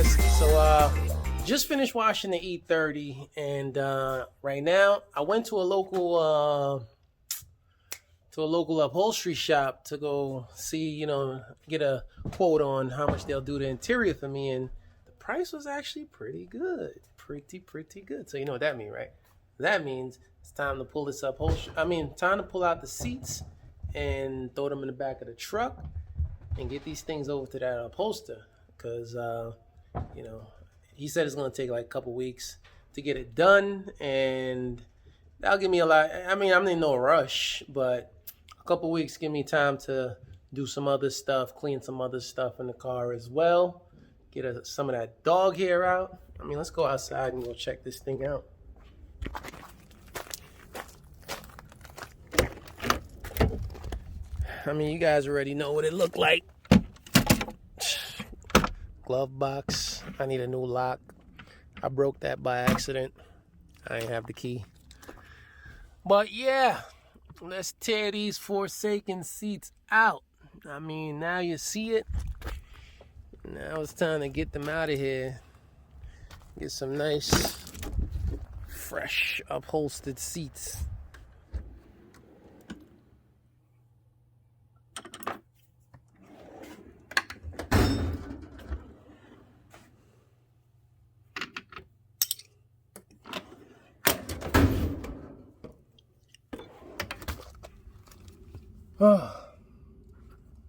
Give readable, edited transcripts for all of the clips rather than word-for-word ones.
guys. So just finished washing the E30, and right now I went to a local upholstery shop to go see, get a quote on how much they'll do the interior for me, and the price was actually pretty good, pretty good. So you know what that means, right? That means it's time to pull this upholstery. Time to pull out the seats and throw them in the back of the truck and get these things over to that upholster, because he said it's going to take like a couple weeks to get it done, and that'll give me a lot. I'm in no rush, but a couple weeks give me time to do some other stuff, clean some other stuff in the car as well, get some of that dog hair out. Let's go outside and go check this thing out. You guys already know what it looked like. Glove box. I need a new lock. I broke that by accident. I ain't have the key. But yeah, let's tear these Forsaken seats out. Now you see it. Now it's time to get them out of here. Get some nice, fresh, upholstered seats.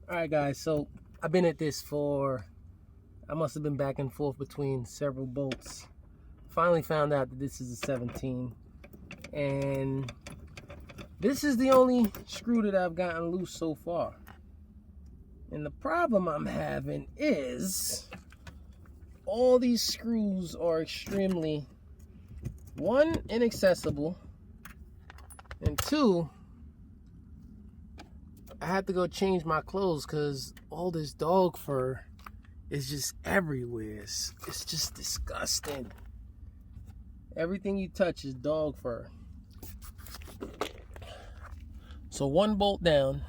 Alright guys, so I've been at this I must have been back and forth between several bolts. Finally found out that this is a 17, and this is the only screw that I've gotten loose so far. And the problem I'm having is all these screws are extremely, one, inaccessible, and two, I had to go change my clothes because all this dog fur is just everywhere. It's just disgusting. Everything you touch is dog fur. So one bolt down.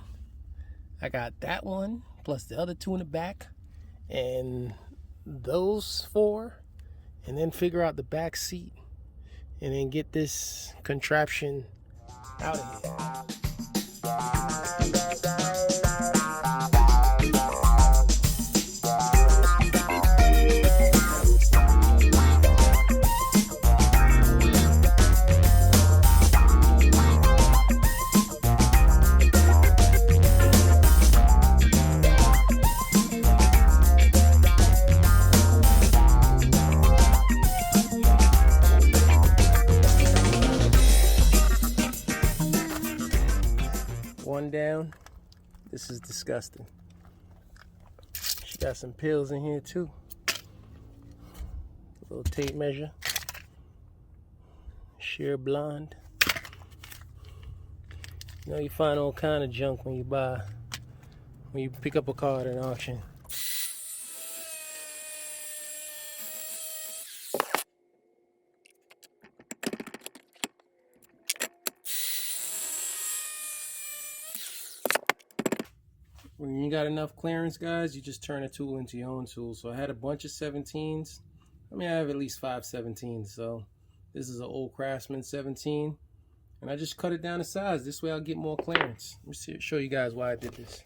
I got that one plus the other two in the back, and those four, and then figure out the back seat, and then get this contraption out of here. One down. This is disgusting. She got some pills in here too. A little tape measure. Sheer blonde. You find all kind of junk when you pick up a car at an auction. When you got enough clearance, guys, you just turn a tool into your own tool. So I had a bunch of 17s. I have at least 5 17s. So this is an old Craftsman 17. And I just cut it down to size. This way I'll get more clearance. Let me show you guys why I did this.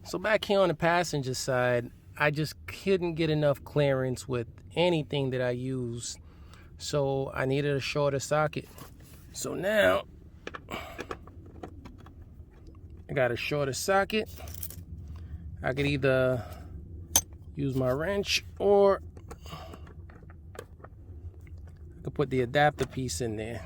So back here on the passenger side, I just couldn't get enough clearance with anything that I used. So I needed a shorter socket. So now I got a shorter socket. I could either use my wrench, or I could put the adapter piece in there.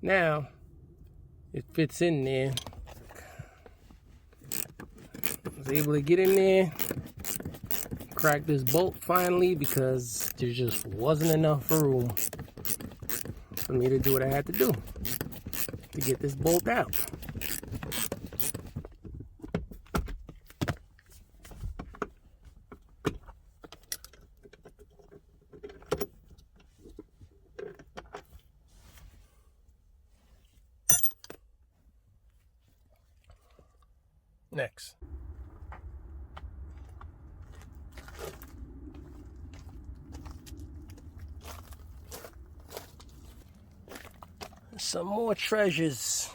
Now it fits in there. I was able to get in there, crack this bolt finally, because there just wasn't enough room for me to do what I had to do to get this bolt out. Next. Some more treasures.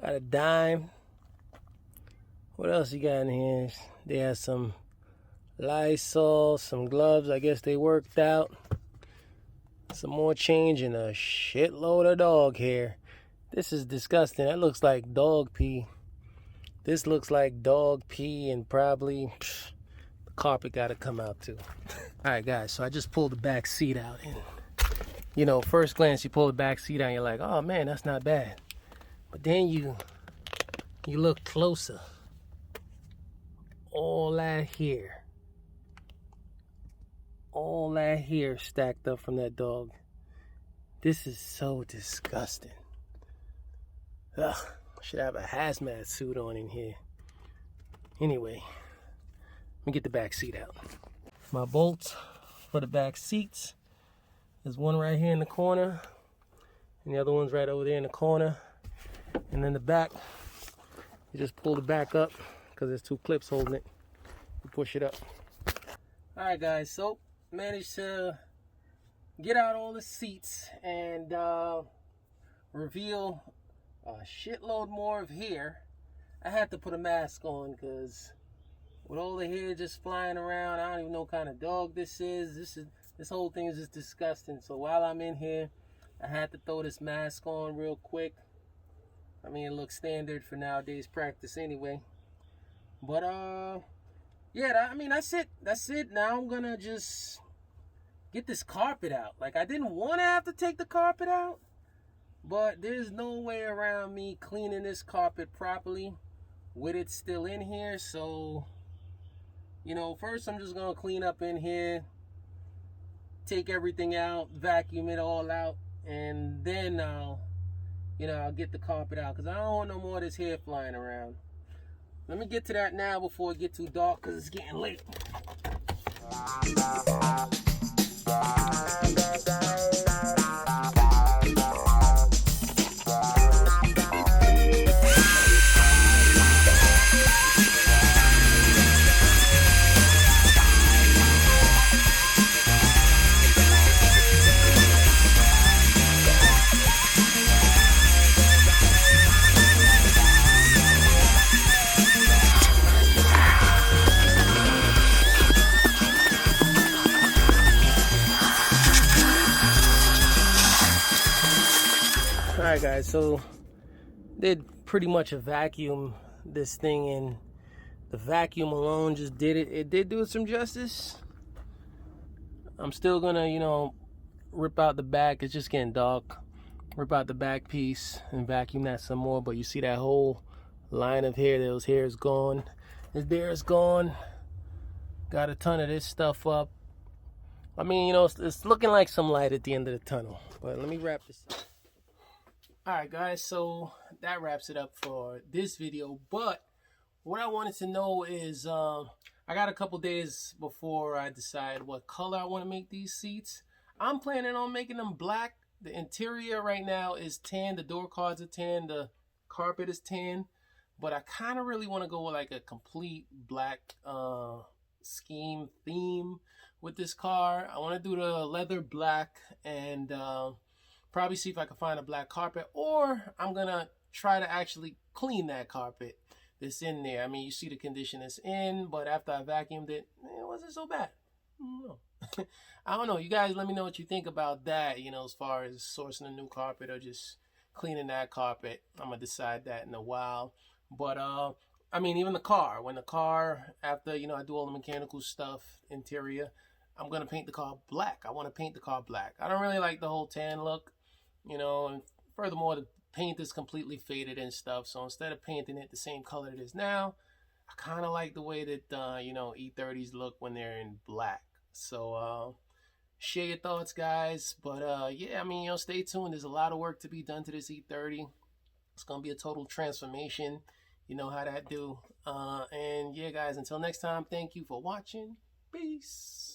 Got a dime. What else you got in here? They have some Lysol, some gloves. I guess they worked out. Some more change and a shitload of dog hair. This is disgusting. That looks like dog pee. This looks like dog pee, and probably the carpet got to come out too. All right, guys. So I just pulled the back seat out, and you know, first glance you pull the back seat out, and you're like, oh man, that's not bad. But then you look closer. All that hair stacked up from that dog. This is so disgusting. Ugh, should have a hazmat suit on in here. Anyway, let me get the back seat out. My bolts for the back seats. There's one right here in the corner, and the other one's right over there in the corner. And then the back, you just pull the back up because there's two clips holding it. You push it up. All right, guys, so managed to get out all the seats and reveal a shitload more of hair. I had to put a mask on because with all the hair just flying around, I don't even know what kind of dog this is. This whole thing is just disgusting. So while I'm in here, I had to throw this mask on real quick. I mean, it looks standard for nowadays practice anyway. But yeah, I mean, that's it. Now I'm gonna just get this carpet out. Like, I didn't want to have to take the carpet out, but there's no way around me cleaning this carpet properly with it still in here. So, you know, first I'm just gonna clean up in here, take everything out, vacuum it all out, and then I'll get the carpet out because I don't want no more of this hair flying around. Let me get to that now before it gets too dark because it's getting late. Alright guys, so did pretty much a vacuum this thing, and the vacuum alone just did it. It did do it some justice. I'm still gonna, rip out the back. It's just getting dark. Rip out the back piece and vacuum that some more. But you see that whole line of hair, those hairs gone. This there is gone. Got a ton of this stuff up. I mean, it's looking like some light at the end of the tunnel. But let me wrap this up. Alright guys, so that wraps it up for this video. But what I wanted to know is, I got a couple days before I decide what color I want to make these seats. I'm planning on making them black. The interior right now is tan. The door cards are tan. The carpet is tan. But I kind of really want to go with like a complete black scheme theme with this car. I want to do the leather black and probably see if I can find a black carpet, or I'm gonna try to actually clean that carpet that's in there. I mean, you see the condition it's in, but after I vacuumed it, it wasn't so bad. I don't know. You guys let me know what you think about that, as far as sourcing a new carpet or just cleaning that carpet. I'm gonna decide that in a while. But I mean, even the car, after I do all the mechanical stuff, interior, I'm gonna paint the car black. I want to paint the car black. I don't really like the whole tan look, and furthermore, the paint is completely faded and stuff. So instead of painting it the same color it is now, I kind of like the way that E30s look when they're in black. So share your thoughts, guys. But yeah, I mean, stay tuned. There's a lot of work to be done to this E30. It's gonna be a total transformation. You know how that do. And yeah, guys, until next time, thank you for watching. Peace.